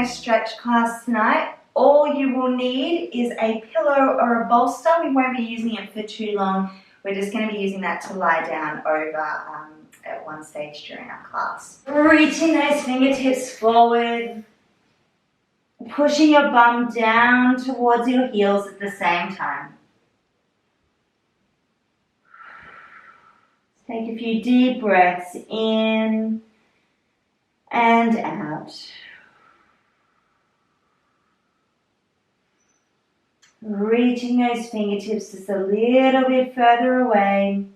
stretch class tonight. All you will need is a pillow or a bolster. We won't be using it for too long. We're just going to be using that to lie down over at one stage during our class. Reaching those fingertips forward, pushing your bum down towards your heels at the same time. Take a few deep breaths in and out. Reaching those fingertips just a little bit further away.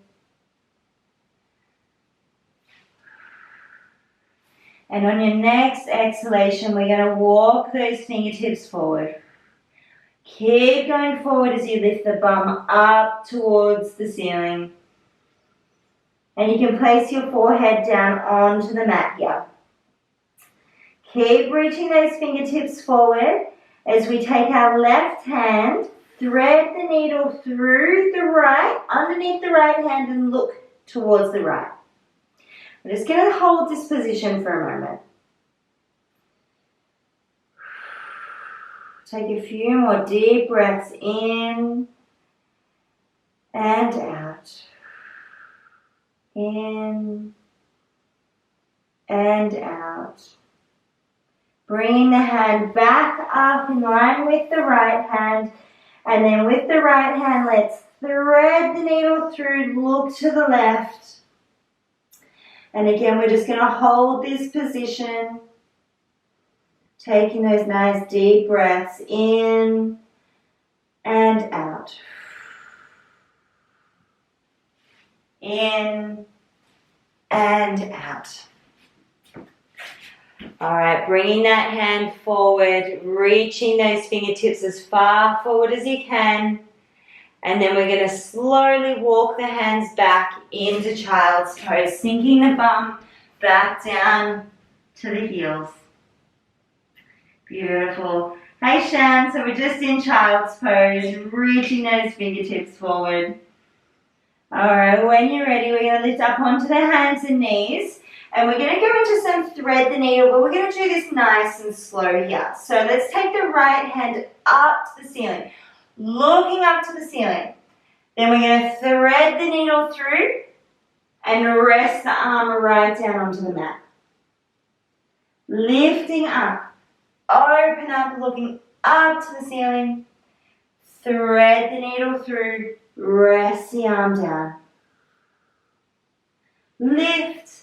And on your next exhalation, we're going to walk those fingertips forward. Keep going forward as you lift the bum up towards the ceiling. And you can place your forehead down onto the mat here. Keep reaching those fingertips forward as we take our left hand, thread the needle through the right, underneath the right hand, and look towards the right. I'm just going to hold this position for a moment. Take a few more deep breaths in and out. In and out. Bringing the hand back up in line with the right hand. And then with the right hand, let's thread the needle through, look to the left. And again, we're just going to hold this position. Taking those nice deep breaths in and out. In and out. All right, bringing that hand forward, reaching those fingertips as far forward as you can. And then we're going to slowly walk the hands back into child's pose, sinking the bum back down to the heels. Beautiful. Hey Shan, so we're just in child's pose, reaching those fingertips forward. Alright, when you're ready, we're going to lift up onto the hands and knees. And we're going to go into some thread the needle, but we're going to do this nice and slow here. So let's take the right hand up to the ceiling, looking up to the ceiling. Then we're going to thread the needle through and rest the arm right down onto the mat. Lifting up. Open up, looking up to the ceiling. Thread the needle through. Rest the arm down. Lift.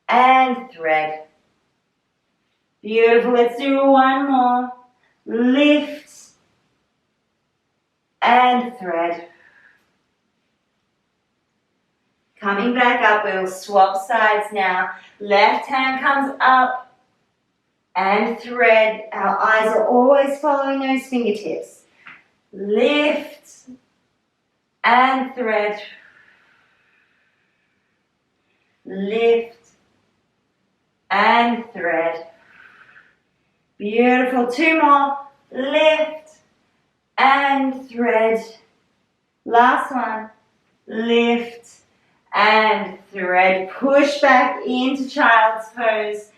And thread. Beautiful. Let's do one more. Lift. And thread. Coming back up, we'll swap sides now. Left hand comes up. And thread. Our eyes are always following those fingertips. Lift and thread. Lift and thread. Beautiful. Two more. Lift and thread. Last one. Lift and thread. Push back into child's pose.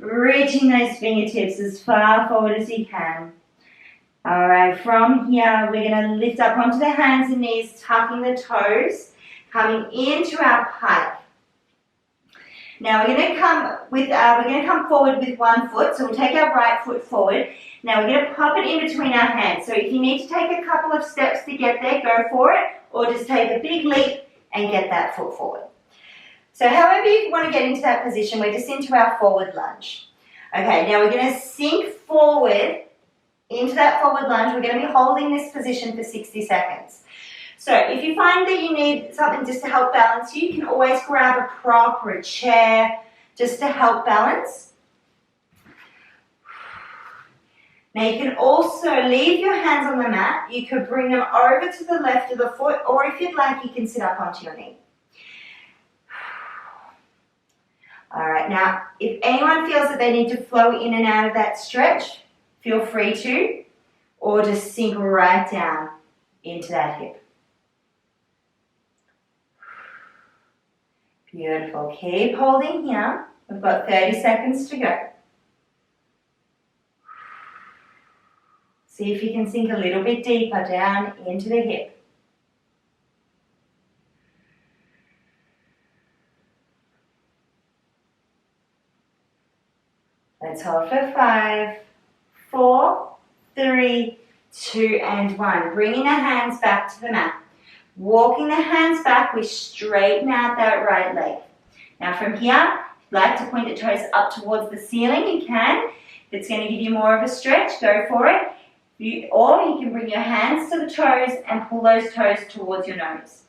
Reaching those fingertips as far forward as you can. Alright, from here we're going to lift up onto the hands and knees, tucking the toes, coming into our pike. Now we're going to come forward with one foot, so we'll take our right foot forward. Now we're going to pop it in between our hands. So if you need to take a couple of steps to get there, go for it, or just take a big leap and get that foot forward. So however you want to get into that position, we're just into our forward lunge. Okay, now we're going to sink forward into that forward lunge. We're going to be holding this position for 60 seconds. So if you find that you need something just to help balance you can always grab a prop or a chair just to help balance. Now you can also leave your hands on the mat. You could bring them over to the left of the foot, or if you'd like, you can sit up onto your knee. Alright, now if anyone feels that they need to flow in and out of that stretch, feel free to, or just sink right down into that hip. Beautiful. Keep holding here. We've got 30 seconds to go. See if you can sink a little bit deeper down into the hip. Let's hold for 5, 4, 3, 2, and 1. Bringing the hands back to the mat. Walking the hands back, we straighten out that right leg. Now from here, if you'd like to point the toes up towards the ceiling, you can. If it's going to give you more of a stretch, go for it. Or you can bring your hands to the toes and pull those toes towards your nose.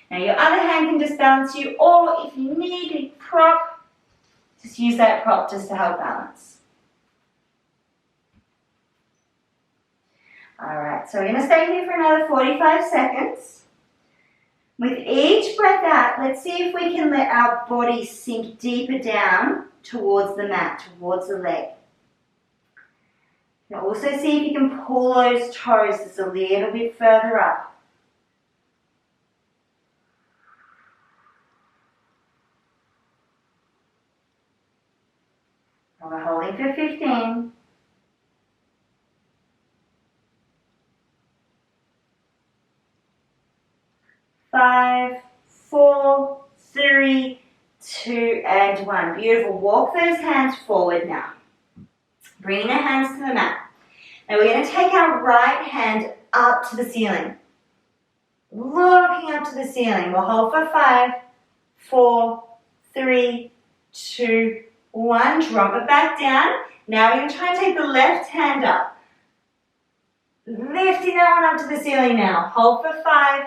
Now your other hand can just balance you, or if you need a prop, just use that prop just to help balance. Alright, so we're going to stay here for another 45 seconds. With each breath out, let's see if we can let our body sink deeper down towards the mat, towards the leg. You can also see if you can pull those toes just a little bit further up. And we're holding for 15. 5, 4, 3, 2, and 1. Beautiful. Walk those hands forward now. Bringing the hands to the mat. Now we're going to take our right hand up to the ceiling. Looking up to the ceiling. We'll hold for 5, 4, 3, 2, 1. Drop it back down. Now we're going to try and take the left hand up. Lifting that one up to the ceiling now. Hold for 5,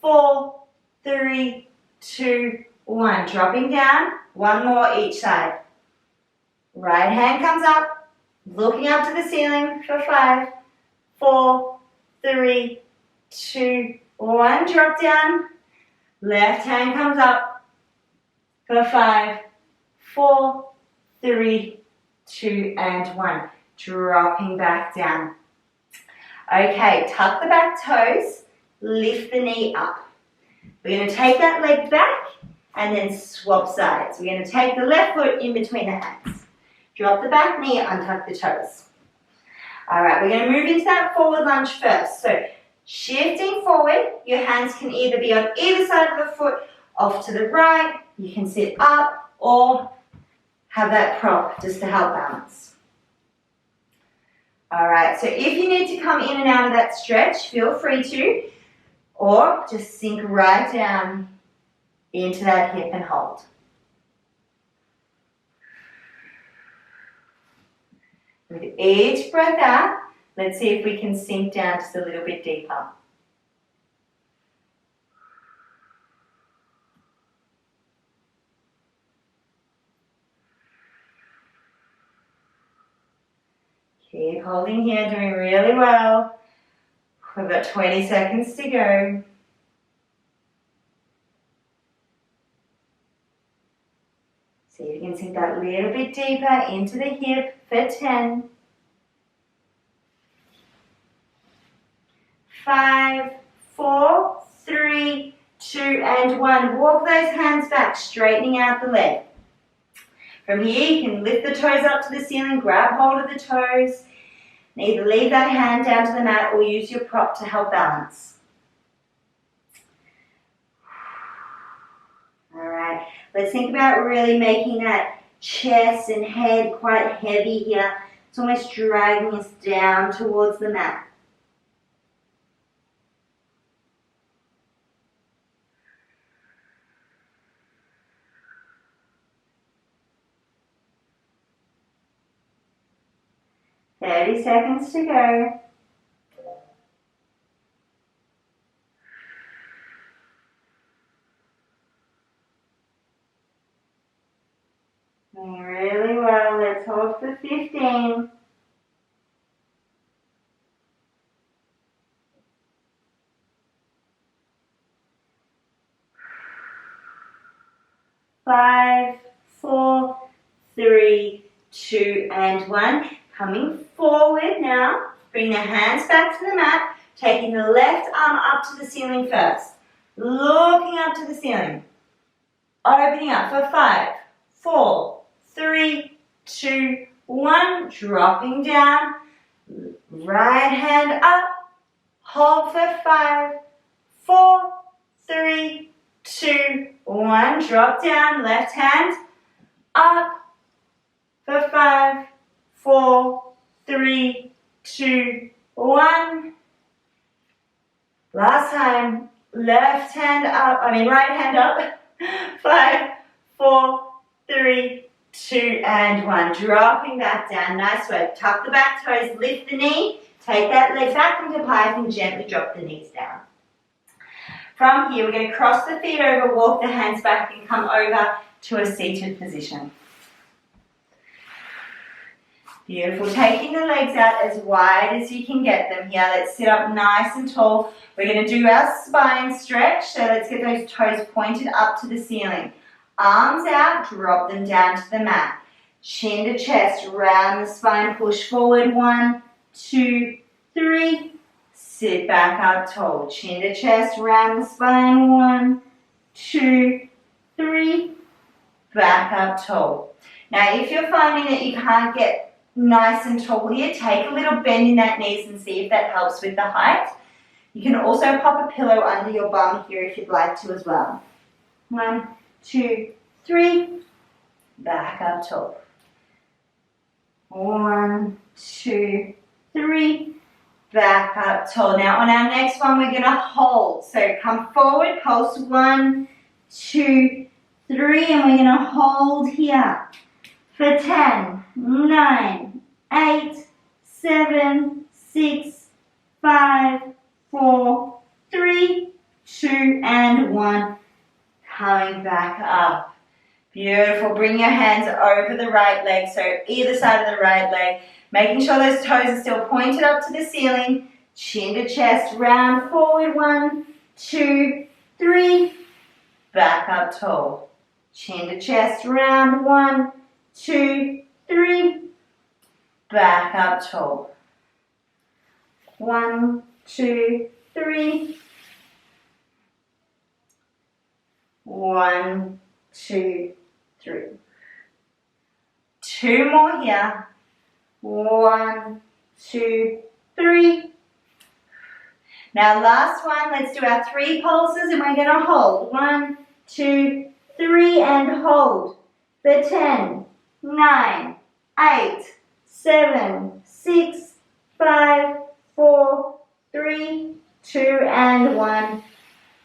4, 3, 2, 1. Dropping down. One more each side. Right hand comes up. Looking up to the ceiling for 5, 4, 3, 2, 1. Drop down. Left hand comes up for 5, 4, 3, 2, and 1. Dropping back down. Okay, tuck the back toes. Lift the knee up. We're going to take that leg back and then swap sides. We're going to take the left foot in between the hands. Drop the back knee, untuck the toes. Alright, we're going to move into that forward lunge first. So, shifting forward, your hands can either be on either side of the foot, off to the right, you can sit up, or have that prop just to help balance. Alright, so if you need to come in and out of that stretch, feel free to. Or just sink right down into that hip and hold. With each breath out, let's see if we can sink down just a little bit deeper. Keep holding here, doing really well. We've got 20 seconds to go. See if you can sink that little bit deeper into the hip for 10. 5, 4, 3, 2, and 1. Walk those hands back, straightening out the leg. From here, you can lift the toes up to the ceiling, grab hold of the toes. Either leave that hand down to the mat or use your prop to help balance. Alright, let's think about really making that chest and head quite heavy here. It's almost dragging us down towards the mat. Thirty seconds to go. Doing really well. Let's hold for 15. 5, 4, 3, 2, and 1. Coming forward now. Bring the hands back to the mat. Taking the left arm up to the ceiling first. Looking up to the ceiling. Opening up for 5, 4, 3, 2, 1. Dropping down. Right hand up. Hold for 5, 4, 3, 2, 1. Drop down. Left hand up for 5, 4, 3, 2, 1. Last time. Right hand up. 5, 4, 3, 2, and 1. Dropping back down. Nice work. Tuck the back toes. Lift the knee. Take that leg back into plank and gently drop the knees down. From here, we're going to cross the feet over, walk the hands back, and come over to a seated position. Beautiful. Taking the legs out as wide as you can get them here. Let's sit up nice and tall. We're going to do our spine stretch. So let's get those toes pointed up to the ceiling. Arms out, drop them down to the mat. Chin to chest, round the spine, push forward. 1, 2, 3. Sit back up tall. Chin to chest, round the spine. 1, 2, 3. Back up tall. Now, if you're finding that you can't get nice and tall here, take a little bend in that knees and see if that helps with the height. You can also pop a pillow under your bum here if you'd like to as well. 1, 2, 3. Back up tall. 1, 2, 3. Back up tall. Now on our next one, we're going to hold. So come forward, pulse 1, 2, 3, and we're going to hold here for 10, 9, 8, 7, 6, 5, 4, 3, 2, and 1. Coming back up. Beautiful. Bring your hands over the right leg, so either side of the right leg. Making sure those toes are still pointed up to the ceiling. Chin to chest, round forward. 1, 2, 3. Back up tall. Chin to chest, round. 1, 2, 3. Back up tall. 1, 2, 3. 1, 2, 3. 2 more here. 1, 2, 3. Now last one, let's do our 3 pulses and we're going to hold. 1, 2, 3 and hold for 10, 9, 8, 7, 6, 5, 4, 3, 2 and 1.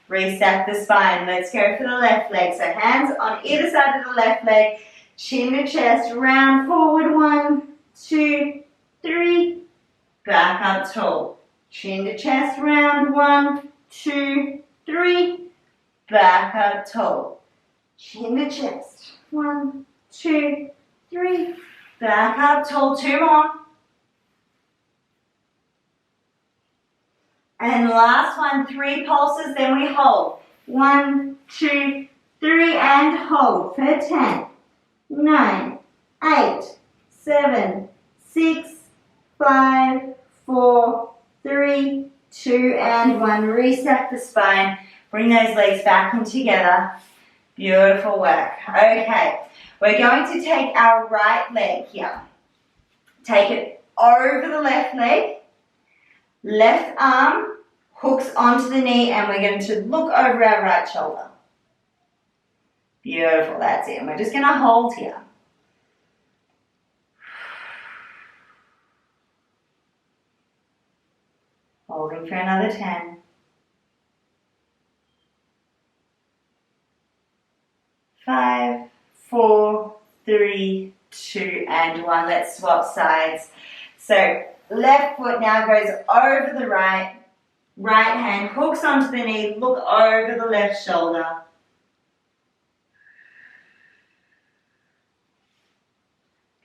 Reset the spine. Let's go for the left leg. So hands on either side of the left leg. Chin to chest, round forward. 1, 2, 3. Back up tall. Chin to chest, round. 1, 2, 3. Back up tall. Chin to chest. 1, 2, 3. Back up tall. 2 more. And last one, 3 pulses, then we hold. 1, 2, 3, and hold for 10, 9, 8, 7, 6, 5, 4, 3, 2, and 1. Reset the spine. Bring those legs back in together. Beautiful work. Okay, we're going to take our right leg here. Take it over the left leg. Left arm hooks onto the knee and we're going to look over our right shoulder. Beautiful, that's it. And we're just going to hold here. Holding for another 10. 5, 4, 3, 2, and 1. Let's swap sides. So left foot now goes over the right. Right hand hooks onto the knee. Look over the left shoulder.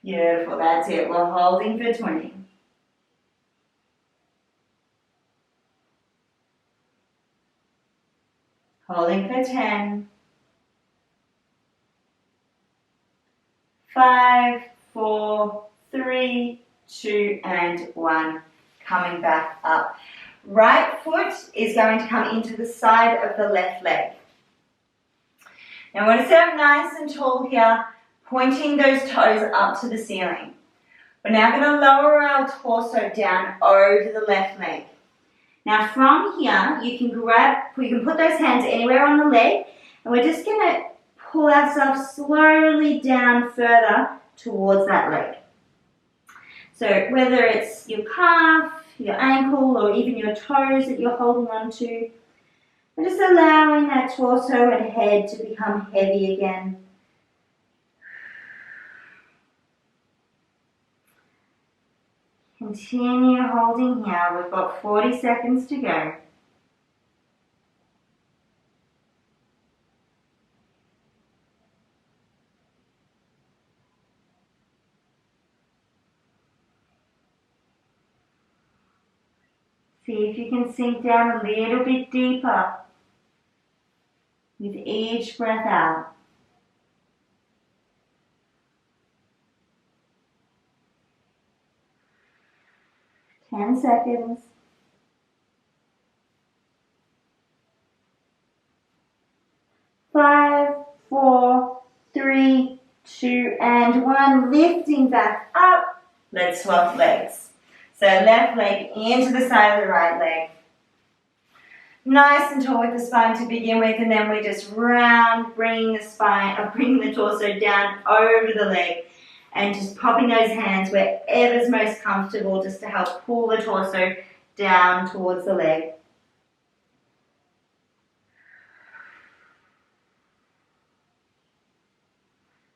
Beautiful, that's it. We're holding for 20. Holding for 10. 5, 4, 3, 2, and 1. Coming back up. Right foot is going to come into the side of the left leg. Now we're going to sit up nice and tall here, pointing those toes up to the ceiling. We're now going to lower our torso down over the left leg. Now from here, you can put those hands anywhere on the leg, and we're just going to pull ourselves slowly down further towards that leg. So whether it's your calf, your ankle, or even your toes that you're holding on to, we're just allowing that torso and head to become heavy again. Continue holding here. We've got 40 seconds to go. See if you can sink down a little bit deeper with each breath out. Ten seconds. 5, 4, 3, 2, and 1. Lifting back up. Let's swap legs. So left leg into the side of the right leg. Nice and tall with the spine to begin with, and then we just round, bringing the torso down over the leg, and just popping those hands wherever's most comfortable, just to help pull the torso down towards the leg.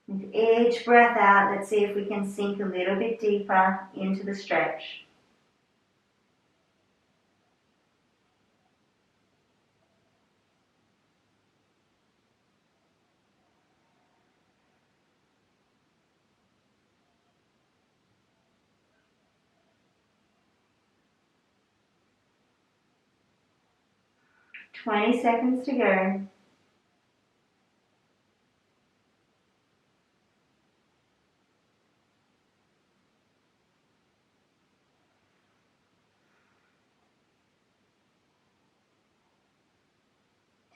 With each breath out, let's see if we can sink a little bit deeper into the stretch. Twenty seconds to go.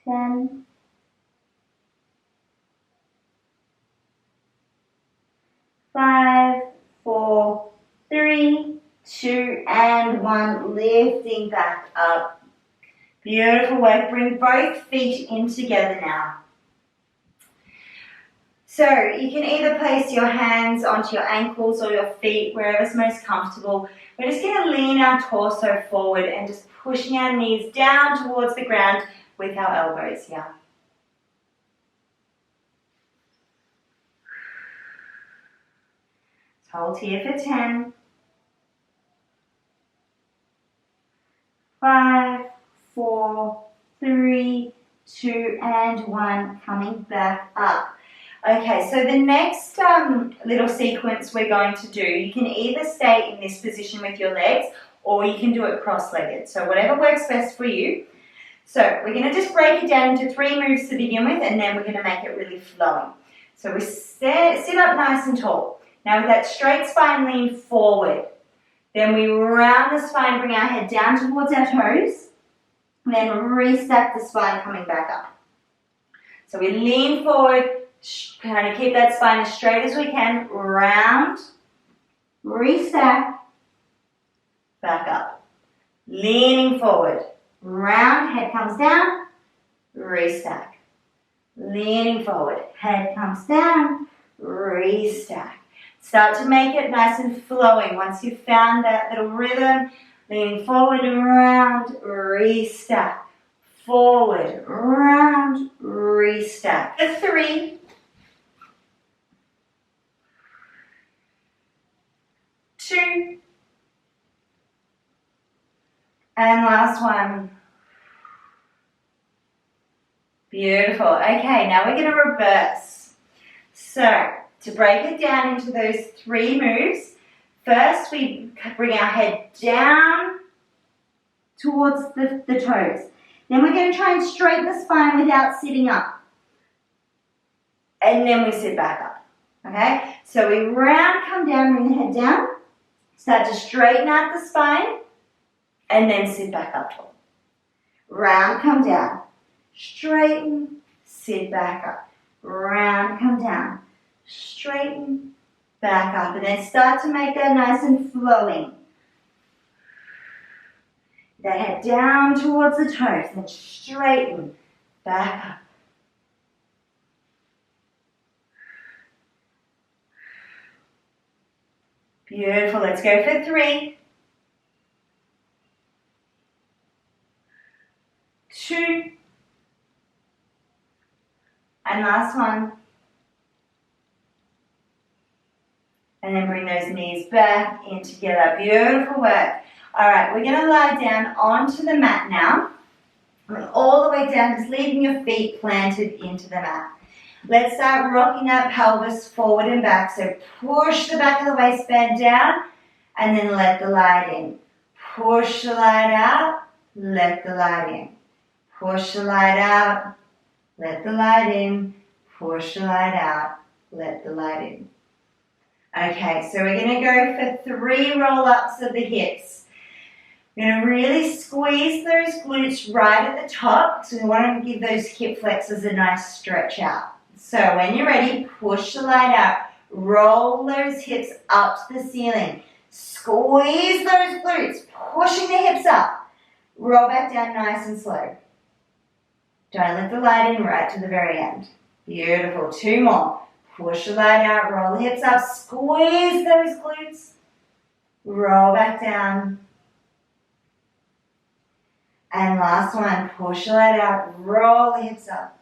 Ten. 5, 4, 3, 2, and 1. Lifting back up. Beautiful work. Bring both feet in together now. So you can either place your hands onto your ankles or your feet, wherever's most comfortable. We're just going to lean our torso forward and just pushing our knees down towards the ground with our elbows here. Hold here for 10. 5, 4, 3, 2, and 1. Coming back up. Okay, so the next little sequence we're going to do, you can either stay in this position with your legs, or you can do it cross-legged. So whatever works best for you. So we're going to just break it down into 3 moves to begin with, and then we're going to make it really flowing. So we sit up nice and tall. Now with that straight spine, lean forward. Then we round the spine, bring our head down towards our toes. And then restack the spine coming back up. So we lean forward, kind of keep that spine as straight as we can. Round, restack, back up. Leaning forward. Round, head comes down, restack. Leaning forward, head comes down, restack. Start to make it nice and flowing. Once you've found that little rhythm, leaning forward, round, restack. Forward, round, restack. The 3, 2, and last one. Beautiful. Okay, now we're going to reverse. So, to break it down into those 3 moves, first we bring our head down towards the toes. Then we're going to try and straighten the spine without sitting up. And then we sit back up. Okay? So we round, come down, bring the head down. Start to straighten out the spine. And then sit back up tall. Round, come down. Straighten, sit back up. Round, come down. Straighten, back up, and then start to make that nice and flowing. That head down towards the toes, then straighten, back up. Beautiful, let's go for 3, 2, and last one. And then bring those knees back in together. Beautiful work. All right, we're going to lie down onto the mat now. Going all the way down, just leaving your feet planted into the mat. Let's start rocking that pelvis forward and back. So push the back of the waistband down and then let the light in. Push the light out, let the light in. Push the light out, let the light in. Push the light out, let the light in. Okay, so we're going to go for 3 roll-ups of the hips. We're going to really squeeze those glutes right at the top, so we want to give those hip flexors a nice stretch out. So when you're ready, push the light out. Roll those hips up to the ceiling. Squeeze those glutes, pushing the hips up. Roll back down nice and slow. Don't let the light in right to the very end. Beautiful. 2 more. Push the light out, roll the hips up, squeeze those glutes. Roll back down. And last one, push the light out, roll the hips up.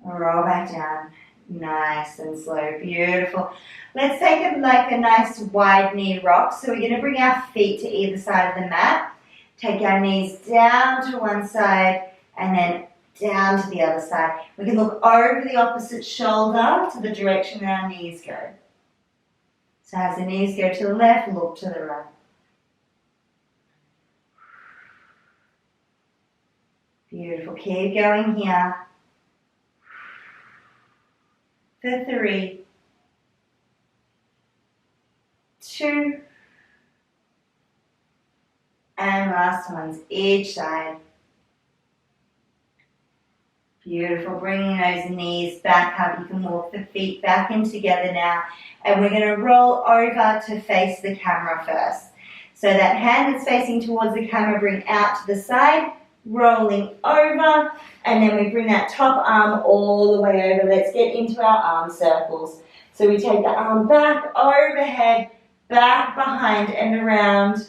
Roll back down. Nice and slow. Beautiful. Let's take it like a nice wide knee rock. So we're going to bring our feet to either side of the mat. Take our knees down to one side and then down to the other side. We can look over the opposite shoulder to the direction that our knees go. So as the knees go to the left, look to the right. Beautiful. Keep going here. For 3, 2, and last ones each side. Beautiful, bringing those knees back up. You can walk the feet back in together now. And we're going to roll over to face the camera first. So that hand that's facing towards the camera, bring out to the side, rolling over. And then we bring that top arm all the way over. Let's get into our arm circles. So we take the arm back, overhead, back, behind, and around.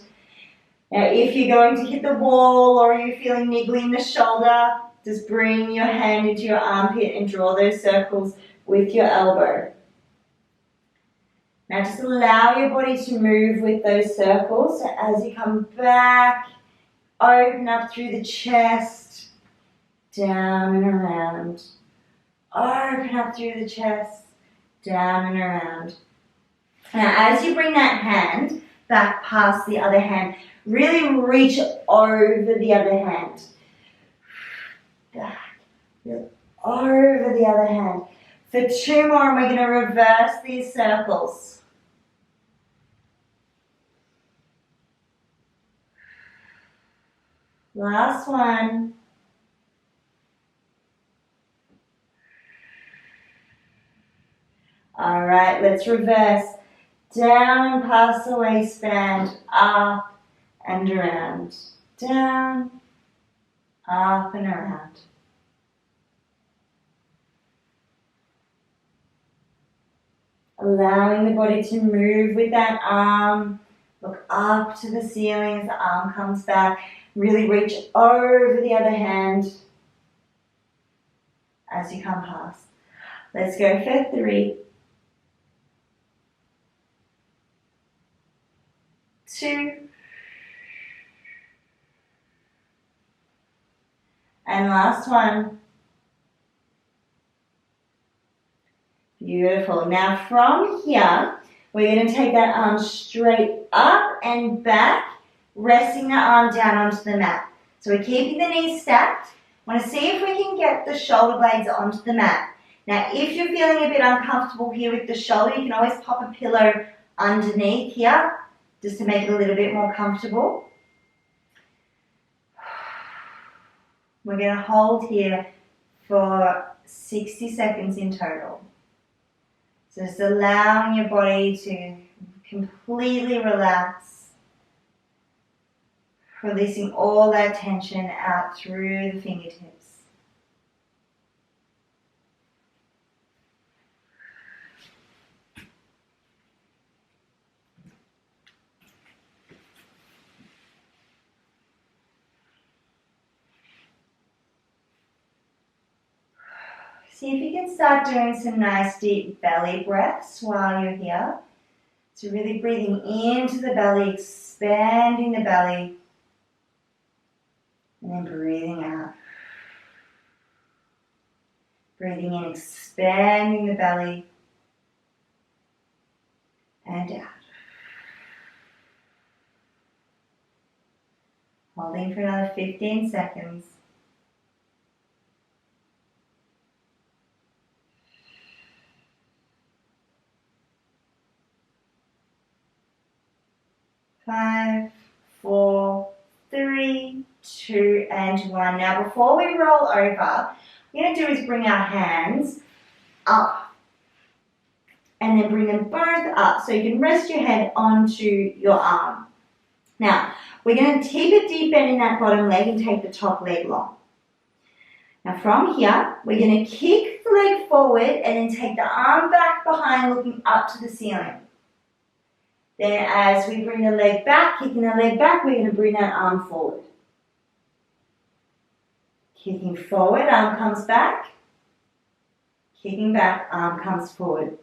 Now if you're going to hit the wall or you're feeling niggly in the shoulder, just bring your hand into your armpit and draw those circles with your elbow. Now just allow your body to move with those circles. So as you come back, open up through the chest, down and around. Open up through the chest, down and around. Now as you bring that hand back past the other hand, really reach over the other hand. Back, over the other hand. For 2 more, and we're going to reverse these circles. Last one. All right, let's reverse. Down past the waistband, up and around. Down, up and around. Allowing the body to move with that arm. Look up to the ceiling as the arm comes back. Really reach over the other hand as you come past. Let's go for 3, 2, and last one. Beautiful. Now from here, we're going to take that arm straight up and back, resting the arm down onto the mat. So we're keeping the knees stacked. I want to see if we can get the shoulder blades onto the mat. Now if you're feeling a bit uncomfortable here with the shoulder, you can always pop a pillow underneath here just to make it a little bit more comfortable. We're going to hold here for 60 seconds in total. So just allowing your body to completely relax, releasing all that tension out through the fingertips. See if you can start doing some nice deep belly breaths while you're here. So really breathing into the belly, expanding the belly, and then breathing out. Breathing in, expanding the belly, and out. Holding for another 15 seconds. Five, four, three, two, and one. Now before we roll over, what we're going to do is bring our hands up and then bring them both up so you can rest your head onto your arm. Now we're going to keep a deep bend in that bottom leg and take the top leg long. Now from here we're going to kick the leg forward and then take the arm back behind looking up to the ceiling. Then as we bring the leg back, kicking the leg back, we're going to bring that arm forward. Kicking forward, arm comes back. Kicking back, arm comes forward.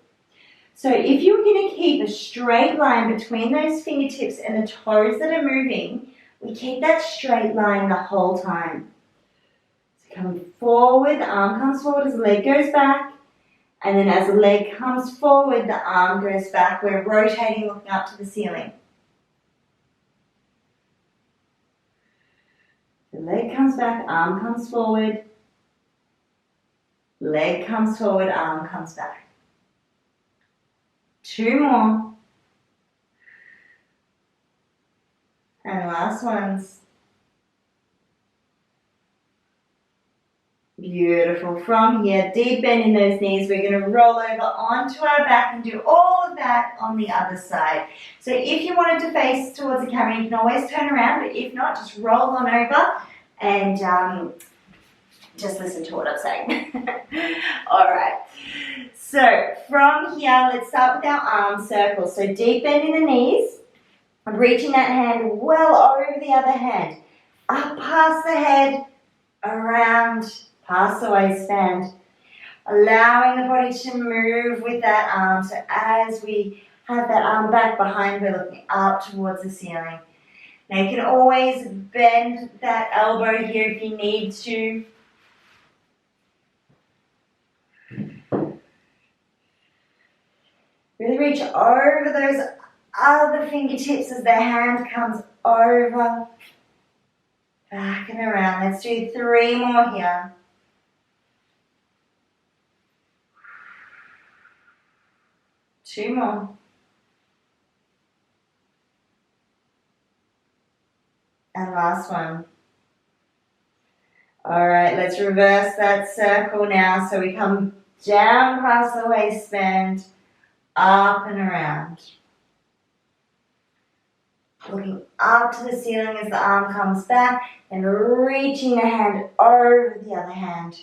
So if you were going to keep a straight line between those fingertips and the toes that are moving, we keep that straight line the whole time. So coming forward, the arm comes forward as the leg goes back. And then as the leg comes forward, the arm goes back. We're rotating, looking up to the ceiling. The leg comes back, arm comes forward. Leg comes forward, arm comes back. Two more. And last ones. Beautiful. From here, deep bend in those knees. We're going to roll over onto our back and do all of that on the other side. So if you wanted to face towards the camera, you can always turn around, but if not, just roll on over and just listen to what I'm saying. All right. So from here, let's start with our arm circles. So deep bend in the knees, reaching that hand well over the other hand, up past the head, around, past the waistband, allowing the body to move with that arm. So as we have that arm back behind, we're looking up towards the ceiling. Now you can always bend that elbow here if you need to. Really reach over those other fingertips as the hand comes over, back and around. Let's do 3 more here. Two more. And last one. All right, let's reverse that circle now. So we come down past the waistband, up and around. Looking up to the ceiling as the arm comes back and reaching the hand over the other hand.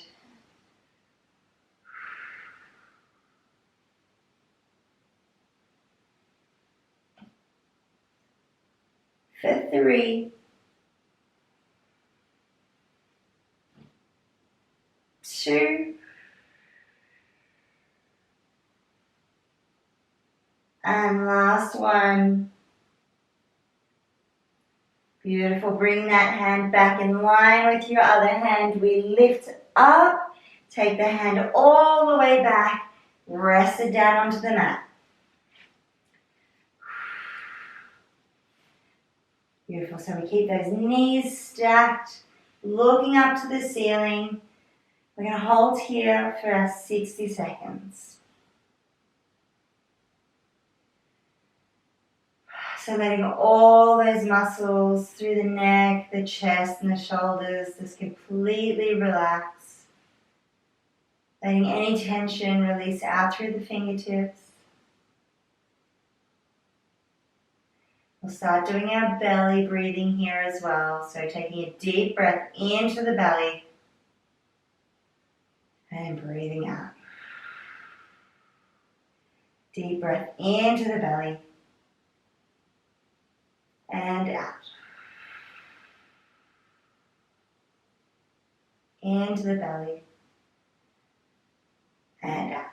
For 3, 2, and last one. Beautiful. Bring that hand back in line with your other hand. We lift up, take the hand all the way back, rest it down onto the mat. Beautiful. So we keep those knees stacked, looking up to the ceiling. We're going to hold here for our 60 seconds. So letting all those muscles through the neck, the chest, and the shoulders just completely relax. Letting any tension release out through the fingertips. We'll start doing our belly breathing here as well. So taking a deep breath into the belly and breathing out. Deep breath into the belly and out. Into the belly and out.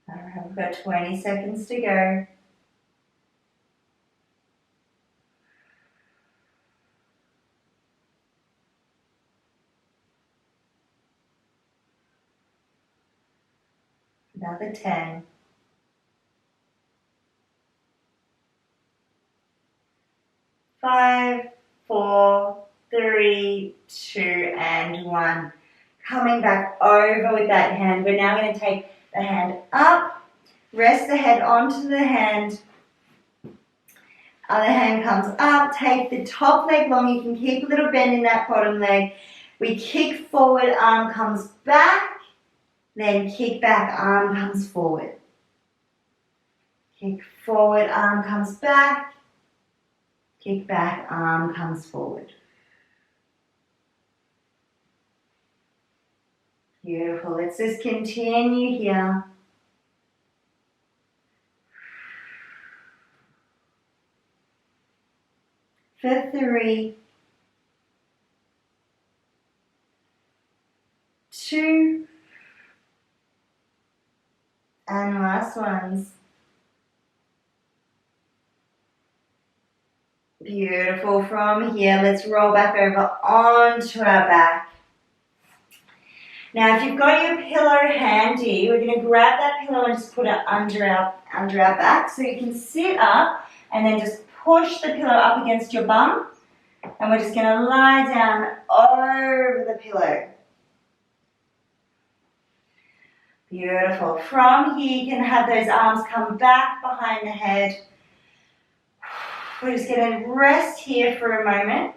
All right, we've got 20 seconds to go. Another 10. 5, 4, 3, 2, and 1. Coming back over with that hand. We're now going to take the hand up, rest the head onto the hand. Other hand comes up, take the top leg long. You can keep a little bend in that bottom leg. We kick forward, arm comes back, then kick back, arm comes forward. Kick forward, arm comes back. Kick back, arm comes forward. Beautiful. Let's just continue here. For 3, 2, and last ones. Beautiful. From here, let's roll back over onto our back. Now, if you've got your pillow handy, we're going to grab that pillow and just put it under our back. So you can sit up and then just push the pillow up against your bum. And we're just going to lie down over the pillow. Beautiful. From here, you can have those arms come back behind the head. We're just going to rest here for a moment.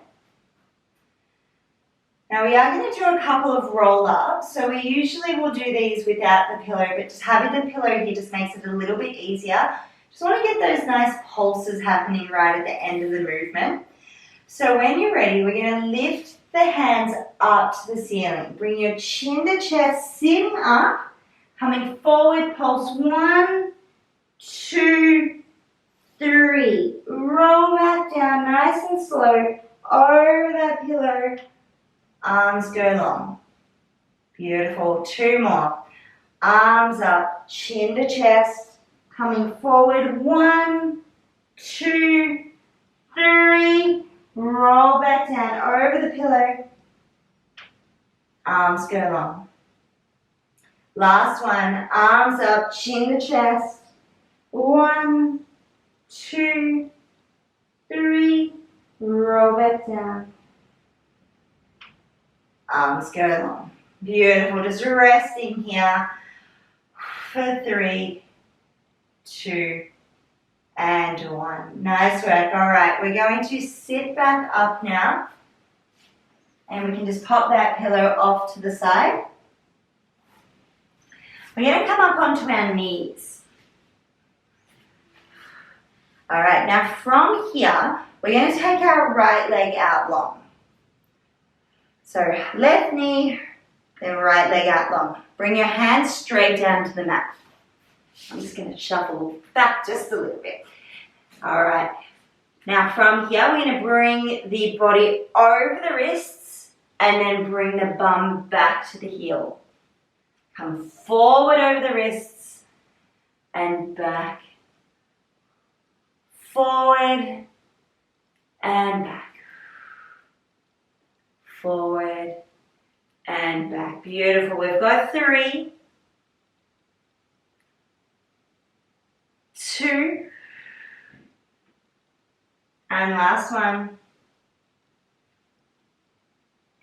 Now we are going to do a couple of roll-ups. So we usually will do these without the pillow, but just having the pillow here just makes it a little bit easier. Just want to get those nice pulses happening right at the end of the movement. So when you're ready, we're going to lift the hands up to the ceiling. Bring your chin to chest, sitting up, coming forward, pulse 1, 2, 3. Roll back down nice and slow over that pillow. Arms go long. Beautiful. 2 more. Arms up, chin to chest, coming forward. 1, 2, 3. Roll back down over the pillow. Arms go long. Last one. Arms up, chin to chest. 1, 2, 3. Roll back down. Arms go long. Beautiful. Just resting here for 3, 2, and 1. Nice work. All right, we're going to sit back up now. And we can just pop that pillow off to the side. We're going to come up onto our knees. All right, now from here, we're going to take our right leg out long. So left knee, then right leg out long. Bring your hands straight down to the mat. I'm just going to shuffle back just a little bit. All right. Now from here, we're going to bring the body over the wrists and then bring the bum back to the heel. Come forward over the wrists and back. Forward and back. Forward and back. Beautiful. We've got 3, 2, and last one.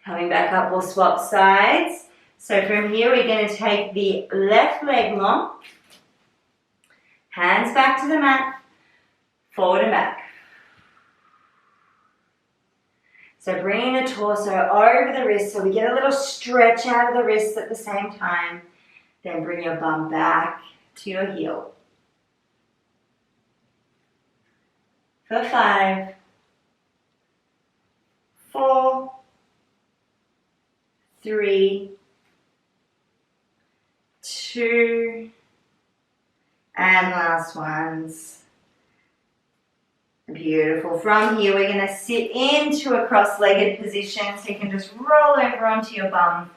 Coming back up, we'll swap sides. So from here, we're going to take the left leg long, hands back to the mat, forward and back. So bringing the torso over the wrist so we get a little stretch out of the wrists at the same time. Then bring your bum back to your heel. For 5, 4, 3, 2, and last ones. Beautiful. From here, we're going to sit into a cross-legged position, so you can just roll over onto your bum.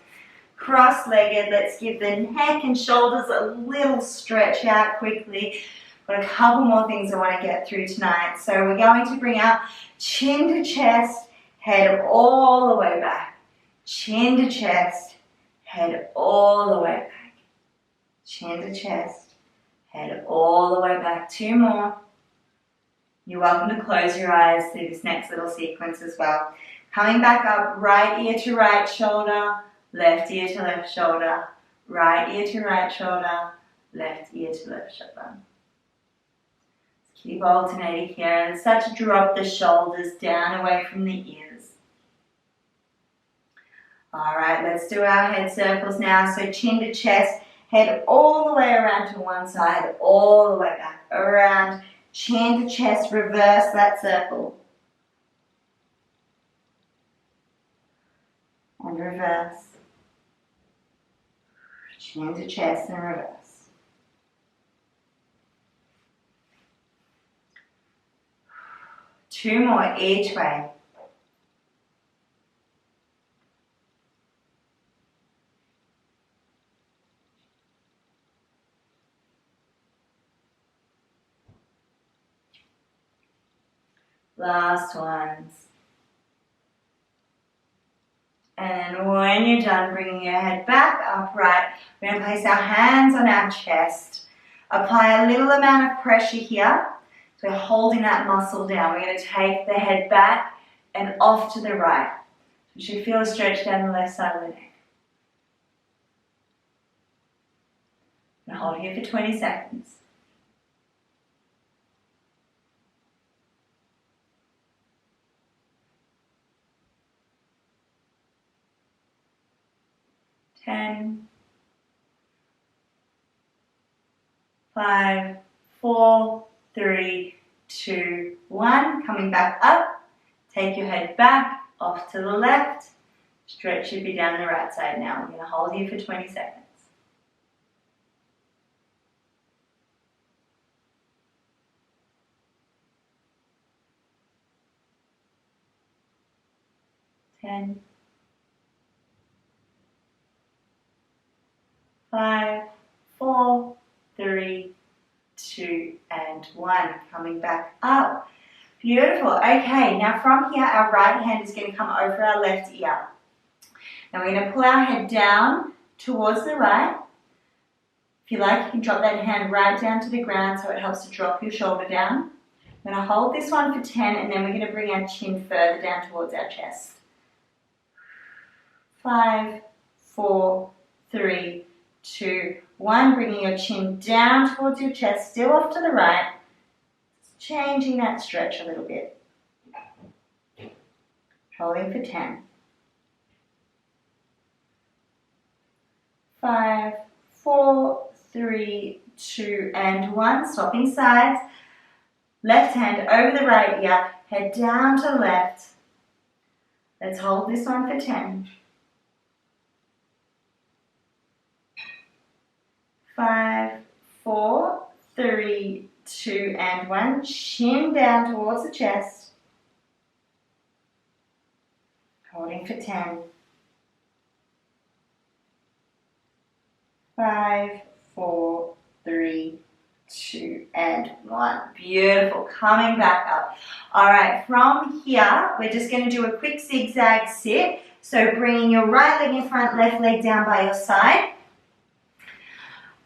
Cross-legged. Let's give the neck and shoulders a little stretch out quickly. Got a couple more things I want to get through tonight. So we're going to bring our chin to chest, head all the way back. Chin to chest, head all the way back. Chin to chest, head all the way back. 2 more. You're welcome to close your eyes through this next little sequence as well. Coming back up, right ear to right shoulder, left ear to left shoulder, right ear to right shoulder, left ear to left shoulder. Keep alternating here and start to drop the shoulders down away from the ears. Alright, let's do our head circles now. So chin to chest, head all the way around to one side, all the way back, around. Chin to chest, reverse that circle. And reverse. Chin to chest and reverse. Two more each way. Last ones. And when you're done bringing your head back upright, we're going to place our hands on our chest. Apply a little amount of pressure here. So we're holding that muscle down. We're going to take the head back and off to the right. You should feel a stretch down the left side of the neck. And hold here for 20 seconds. 10, 5, 4, 3, 2, 1. Coming back up. Take your head back, off to the left. Stretch should be down the right side now. We're going to hold here for 20 seconds. 10, 5, 4, 3, 2, and 1. Coming back up. Beautiful. Okay, now from here, our right hand is going to come over our left ear. Now we're going to pull our head down towards the right. If you like, you can drop that hand right down to the ground so it helps to drop your shoulder down. I'm going to hold this one for 10, and then we're going to bring our chin further down towards our chest. 5, 4, 3, 2, 1. Bringing your chin down towards your chest, still off to the right. Changing that stretch a little bit. Holding for 10. 5, 4, 3, 2, and 1. Swapping sides. Left hand over the right ear. Head down to the left. Let's hold this one for 10. 5, 4, 3, 2, and 1. Chin down towards the chest. Holding for 10. 5, 4, 3, 2, and 1. Beautiful. Coming back up. All right, from here, we're just going to do a quick zigzag sit. So bringing your right leg in front, left leg down by your side.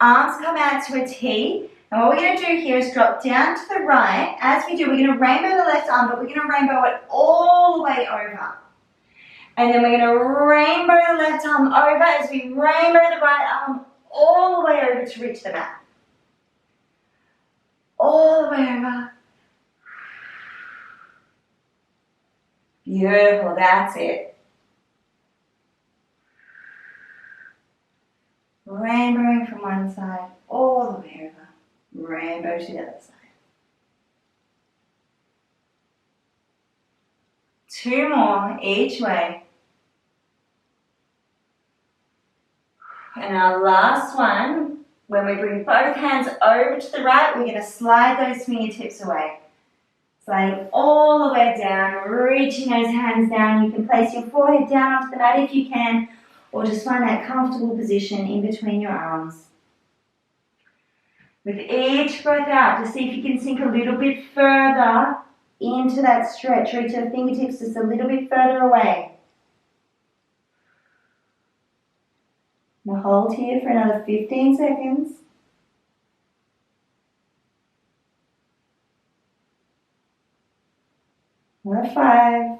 Arms come out to a T. And what we're going to do here is drop down to the right. As we do, we're going to rainbow the left arm, but we're going to rainbow it all the way over. And then we're going to rainbow the left arm over as we rainbow the right arm all the way over to reach the mat. All the way over. Beautiful, that's it. Rainbowing from one side all the way over. Rainbow to the other side. 2 more each way. And our last one, when we bring both hands over to the right, we're going to slide those fingertips away. Sliding all the way down, reaching those hands down. You can place your forehead down onto the mat if you can, or just find that comfortable position in between your arms. With each breath out, just see if you can sink a little bit further into that stretch. Reach your fingertips just a little bit further away. Now hold here for another 15 seconds. Another 5,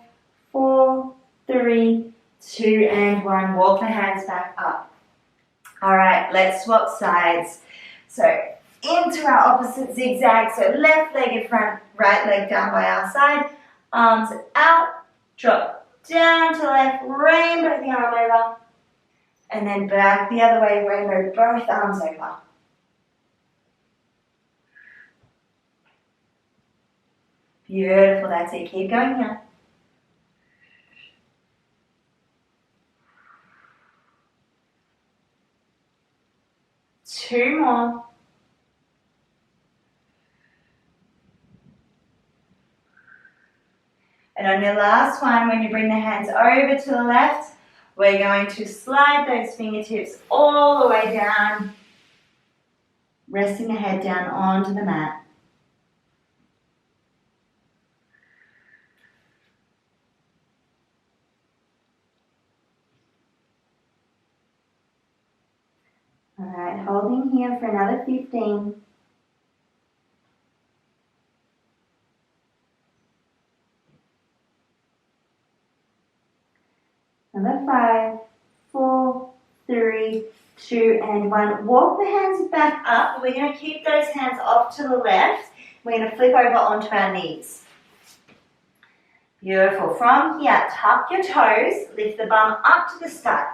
4, 3, 2, and 1. Walk the hands back up. All right, let's swap sides. So into our opposite zigzag. So left leg in front, right leg down by our side. Arms out, drop down to left, rainbow the arm over. And then back the other way, rainbow both arms over. Beautiful, that's it. Keep going here. Two more. And on your last one, when you bring the hands over to the left, we're going to slide those fingertips all the way down, resting the head down onto the mat. All right, holding here for another 15. Another 5, 4, 3, 2, and 1. Walk the hands back up. We're going to keep those hands off to the left. We're going to flip over onto our knees. Beautiful. From here, tuck your toes. Lift the bum up to the sky.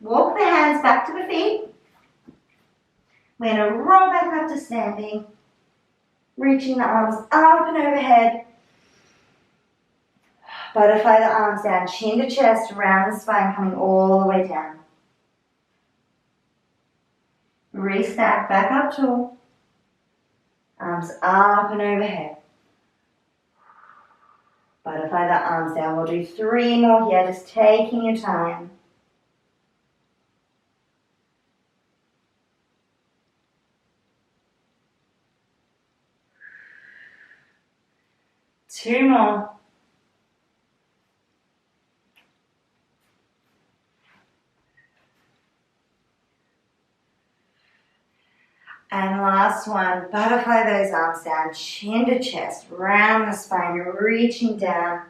Walk the hands back to the feet. We're going to roll back up to standing. Reaching the arms up and overhead. Butterfly the arms down, chin to chest, round the spine, coming all the way down. Restack, back up tall. Arms up and overhead. Butterfly the arms down. We'll do 3 more here, just taking your time. Two more. And last one, butterfly those arms down, chin to chest, round the spine, reaching down.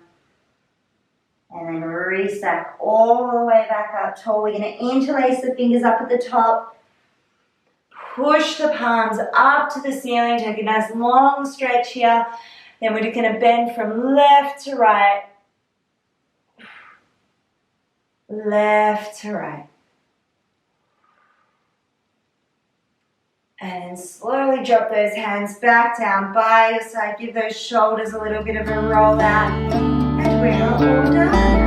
And then restack all the way back up tall. We're going to interlace the fingers up at the top. Push the palms up to the ceiling, take a nice long stretch here. Then we're just going to bend from left to right. Left to right. And slowly drop those hands back down by your side. Give those shoulders a little bit of a roll out. And we're all done.